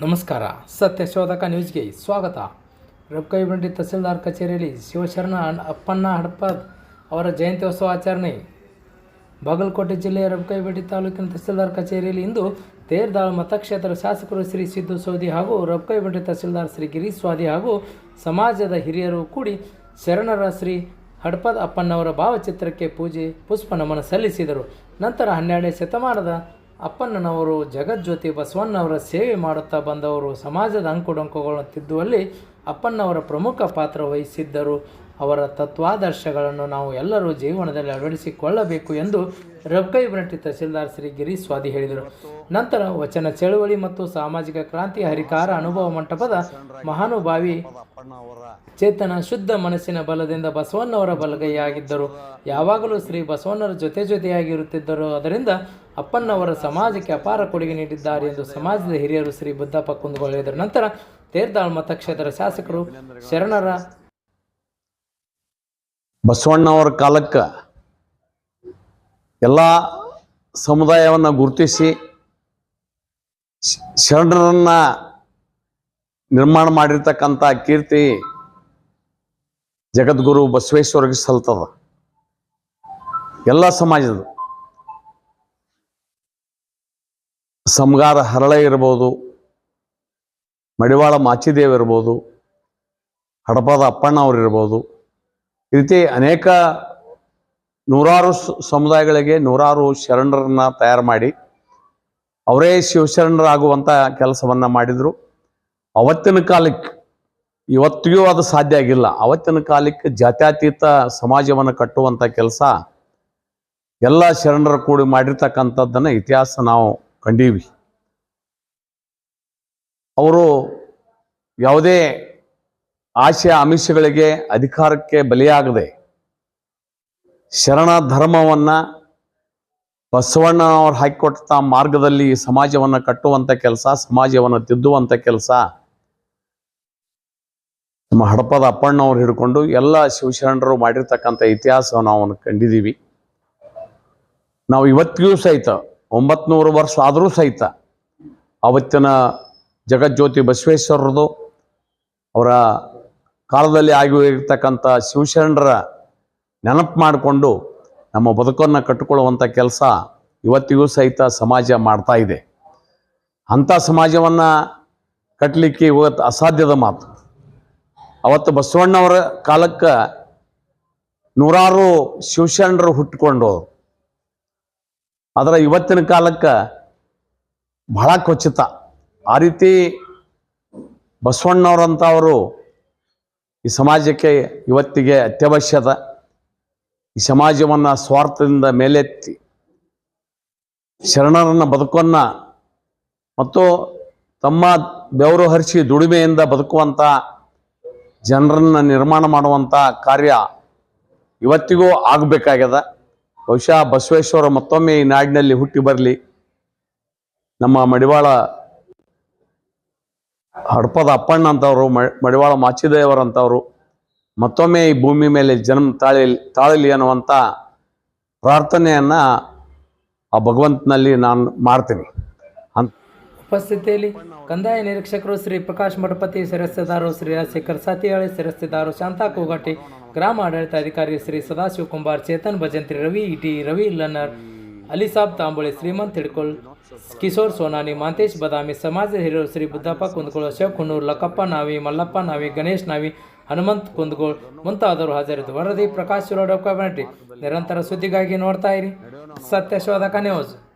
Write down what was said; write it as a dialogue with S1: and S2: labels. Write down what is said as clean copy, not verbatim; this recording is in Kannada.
S1: ನಮಸ್ಕಾರ. ಸತ್ಯಶೋಧಕ ನ್ಯೂಸ್ಗೆ ಸ್ವಾಗತ. ರಬಕವಿಬಂಡಿ ತಹಸೀಲ್ದಾರ್ ಕಚೇರಿಯಲ್ಲಿ ಶಿವಶರಣ ಅಪ್ಪಣ್ಣ ಹಡಪದ್ ಅವರ ಜಯಂತ್ಯೋತ್ಸವ ಆಚರಣೆ. ಬಾಗಲಕೋಟೆ ಜಿಲ್ಲೆಯ ರಬಕವಿಬಂಡಿ ತಾಲೂಕಿನ ತಹಸೀಲ್ದಾರ್ ಕಚೇರಿಯಲ್ಲಿ ಇಂದು ತೇರದಾಳ ಮತಕ್ಷೇತ್ರದ ಶಾಸಕರು ಶ್ರೀ ಸಿದ್ದು ಸೌದಿ ಹಾಗೂ ರಬಕವಿಬಂಡಿ ತಹಸೀಲ್ದಾರ್ ಶ್ರೀ ಗಿರೀಶ್ ಸ್ವಾದಿ ಹಾಗೂ ಸಮಾಜದ ಹಿರಿಯರು ಕೂಡಿ ಶರಣರ ಶ್ರೀ ಹಡಪದ್ ಅಪ್ಪಣ್ಣವರ ಭಾವಚಿತ್ರಕ್ಕೆ ಪೂಜೆ ಪುಷ್ಪ ನಮನ ಸಲ್ಲಿಸಿದರು. ನಂತರ 12ನೇ ಶತಮಾನದ ಅಪ್ಪಣ್ಣನವರು ಜಗಜ್ಯೋತಿ ಬಸವಣ್ಣವರ ಸೇವೆ ಮಾಡುತ್ತಾ ಬಂದವರು. ಸಮಾಜದ ಅಂಕುಡೊಂಕುಗಳನ್ನು ತಿದ್ದುವಲ್ಲಿ ಅಪ್ಪಣ್ಣವರ ಪ್ರಮುಖ ಪಾತ್ರ ವಹಿಸಿದ್ದರು. ಅವರ ತತ್ವಾದರ್ಶಗಳನ್ನು ನಾವು ಎಲ್ಲರೂ ಜೀವನದಲ್ಲಿ ಅಳವಡಿಸಿಕೊಳ್ಳಬೇಕು ಎಂದು ರಬಕವಿಬಂಡಿ ತಹಸೀಲ್ದಾರ್ ಶ್ರೀ ಗಿರೀಶ್ ಸ್ವಾದಿ ಹೇಳಿದರು. ನಂತರ ವಚನ ಚಳುವಳಿ ಮತ್ತು ಸಾಮಾಜಿಕ ಕ್ರಾಂತಿ ಹರಿಕಾರ ಅನುಭವ ಮಂಟಪದ ಮಹಾನುಭಾವಿ ಚೇತನ ಶುದ್ಧ ಮನಸ್ಸಿನ ಬಲದಿಂದ ಬಸವಣ್ಣವರ ಬಲಗೈಯಾಗಿದ್ದರು. ಯಾವಾಗಲೂ ಶ್ರೀ ಬಸವಣ್ಣರ ಜೊತೆಯಾಗಿ ಇರುತ್ತಿದ್ದರು. ಅದರಿಂದ ಅಪ್ಪಣ್ಣವರ ಸಮಾಜಕ್ಕೆ ಅಪಾರ ಕೊಡುಗೆ ನೀಡಿದ್ದಾರೆ ಎಂದು ಸಮಾಜದ ಹಿರಿಯರು ಶ್ರೀ ಬುದ್ದಪ್ಪ ಕುಂದಗೋಳ ಹೇಳಿದರು. ನಂತರ ತೇರದಾಳ ಮತಕ್ಷೇತ್ರದ ಶಾಸಕರು ಶರಣರ
S2: ಬಸವಣ್ಣವರ ಕಾಲಕ್ಕೆ ಎಲ್ಲ ಸಮುದಾಯವನ್ನು ಗುರುತಿಸಿ ಶರಣರನ್ನ ನಿರ್ಮಾಣ ಮಾಡಿರ್ತಕ್ಕಂಥ ಕೀರ್ತಿ ಜಗದ್ಗುರು ಬಸವೇಶ್ವರಿಗೆ ಸಲ್ತದ. ಎಲ್ಲ ಸಮಾಜದ ಸಮಗಾರ ಹರಳೆ ಇರ್ಬೋದು, ಮಡಿವಾಳ ಮಾಚಿದೇವ್ ಇರ್ಬೋದು, ಹಡಪದ ಅಪ್ಪಣ್ಣ ಅವ್ರು ಇರ್ಬೋದು, ಈ ರೀತಿ ಅನೇಕ ನೂರಾರು ಸಮುದಾಯಗಳಿಗೆ ನೂರಾರು ಶರಣರನ್ನ ತಯಾರು ಮಾಡಿ ಅವರೇ ಶಿವಶರಣರಾಗುವಂಥ ಕೆಲಸವನ್ನು ಮಾಡಿದರು. ಅವತ್ತಿನ ಕಾಲಕ್ಕೆ ಇವತ್ತಿಗೂ ಅದು ಸಾಧ್ಯ ಆಗಿಲ್ಲ. ಅವತ್ತಿನ ಕಾಲಕ್ಕೆ ಜಾತ್ಯತೀತ ಸಮಾಜವನ್ನು ಕಟ್ಟುವಂಥ ಕೆಲಸ ಎಲ್ಲ ಶರಣರ ಕೂಡಿ ಮಾಡಿರ್ತಕ್ಕಂಥದ್ದನ್ನು ಇತಿಹಾಸ ನಾವು ಕಂಡೀವಿ. ಅವರು ಯಾವುದೇ ಆಶೆ ಆಮಿಷಗಳಿಗೆ ಅಧಿಕಾರಕ್ಕೆ ಬಲಿಯಾಗದೆ ಶರಣ ಧರ್ಮವನ್ನು ಬಸವಣ್ಣನವರು ಹಾಕಿಕೊಟ್ಟ ಮಾರ್ಗದಲ್ಲಿ ಸಮಾಜವನ್ನು ಕಟ್ಟುವಂಥ ಕೆಲಸ, ಸಮಾಜವನ್ನು ತಿದ್ದುವಂಥ ಕೆಲಸ ನಮ್ಮ ಹಡಪದ ಅಪ್ಪಣ್ಣವ್ರು ಹಿಡ್ಕೊಂಡು ಎಲ್ಲ ಶಿವಶರಣರು ಮಾಡಿರ್ತಕ್ಕಂಥ ಇತಿಹಾಸ ನಾವು ಕಂಡಿದ್ದೀವಿ. ನಾವು ಇವತ್ತಿಗೂ ಸಹಿತ 900 ವರ್ಷ ಆದರೂ ಸಹಿತ ಅವತ್ತಿನ ಜಗಜ್ಯೋತಿ ಬಸವೇಶ್ವರರದು ಅವರ ಕಾಲದಲ್ಲಿ ಆಗಿರ್ತಕ್ಕಂಥ ಶಿವಶರಣರ ನೆನಪು ಮಾಡಿಕೊಂಡು ನಮ್ಮ ಬದುಕನ್ನು ಕಟ್ಟಿಕೊಳ್ಳುವಂಥ ಕೆಲಸ ಇವತ್ತಿಗೂ ಸಹಿತ ಸಮಾಜ ಮಾಡ್ತಾ ಇದೆ. ಅಂಥ ಸಮಾಜವನ್ನು ಕಟ್ಟಲಿಕ್ಕೆ ಇವತ್ತು ಅಸಾಧ್ಯದ ಮಾತು. ಅವತ್ತು ಬಸವಣ್ಣವರ ಕಾಲಕ್ಕೆ ನೂರಾರು ಶಿವಶರಣರು ಹುಟ್ಟಿಕೊಂಡು, ಆದರೆ ಇವತ್ತಿನ ಕಾಲಕ್ಕೆ ಬಹಳ ಕ್ವಚಿತ. ಆ ರೀತಿ ಬಸವಣ್ಣವರಂಥವರು ಈ ಸಮಾಜಕ್ಕೆ ಇವತ್ತಿಗೆ ಅತ್ಯವಶ್ಯದ. ಈ ಸಮಾಜವನ್ನು ಸ್ವಾರ್ಥದಿಂದ ಮೇಲೆತ್ತಿ ಶರಣರನ್ನ ಬದುಕನ್ನು ಮತ್ತು ತಮ್ಮ ಬೆವರು ಹರಿಸಿ ದುಡಿಮೆಯಿಂದ ಬದುಕುವಂಥ ಜನರನ್ನು ನಿರ್ಮಾಣ ಮಾಡುವಂಥ ಕಾರ್ಯ ಇವತ್ತಿಗೂ ಆಗಬೇಕಾಗ್ಯದ. ಬಹುಶಃ ಬಸವೇಶ್ವರ ಮತ್ತೊಮ್ಮೆ ಈ ನಾಡಿನಲ್ಲಿ ಹುಟ್ಟಿ ಬರಲಿ. ನಮ್ಮ ಮಡಿವಾಳ ಹಡಪದ ಅಪ್ಪಣ್ಣ ಅಂತವರು, ಮಡಿವಾಳ ಮಾಚಿದೇವರಂಥವರು ಮತ್ತೊಮ್ಮೆ ಈ ಭೂಮಿ ಮೇಲೆ ಜನ್ಮ ತಾಳಲಿ ಅನ್ನುವಂಥ ಪ್ರಾರ್ಥನೆಯನ್ನು ಆ ಭಗವಂತನಲ್ಲಿ ನಾನು ಮಾಡ್ತೀನಿ.
S1: ಉಪಸ್ಥಿತಿಯಲ್ಲಿ ಕಂದಾಯ ನಿರೀಕ್ಷಕರು ಶ್ರೀ ಪ್ರಕಾಶ್ ಮಠಪತಿ, ಶಿರಸ್ತೆದಾರರು ಶ್ರೀ ರಾಜಶೇಖರ್ ಸಾತಿಯಾಳಿ, ಶಿರಸ್ತೆದಾರರು ಶಾಂತಾ ಕೋಗಟಿ, ಗ್ರಾಮ ಆಡಳಿತಾಧಿಕಾರಿ ಶ್ರೀ ಸದಾಶಿವ ಕುಂಬಾರ್, ಚೇತನ್ ಭಜಂತ್ರಿ, ರವಿ ಇಟಿ, ರವಿ ಲನ್ನರ್, ಅಲಿಸಾಬ್ ತಾಂಬುಳಿ, ಶ್ರೀಮಂತ್ ಹಿಡ್ಕೊಳ್, ಕಿಶೋರ್ ಸೋನಾನಿ, ಮಾಂತೇಶ್ ಬದಾಮಿ, ಸಮಾಜದ ಹಿರಿಯರು ಶ್ರೀ ಬುದ್ದಪ್ಪ ಕುಂದಗೋಳ, ಅಶೋಕ್ ಹುಣ್ಣೂರ್, ಲಕ್ಕಪ್ಪ ನಾವಿ, ಮಲ್ಲಪ್ಪ ನಾವಿ, ಗಣೇಶ್ ನಾವಿ, ಹನುಮಂತ್ ಕುಂದಗೋಳ್ ಮುಂತಾದವರು ಹಾಜರಿದ್ದು. ವರದಿ ಪ್ರಕಾಶ್ ರಬಕವಿಬಂಡಿ. ನಿರಂತರ ಸುದ್ದಿಗಾಗಿ ನೋಡ್ತಾ ಇರಿ ಸತ್ಯಶೋಧಕ ನ್ಯೂಸ್.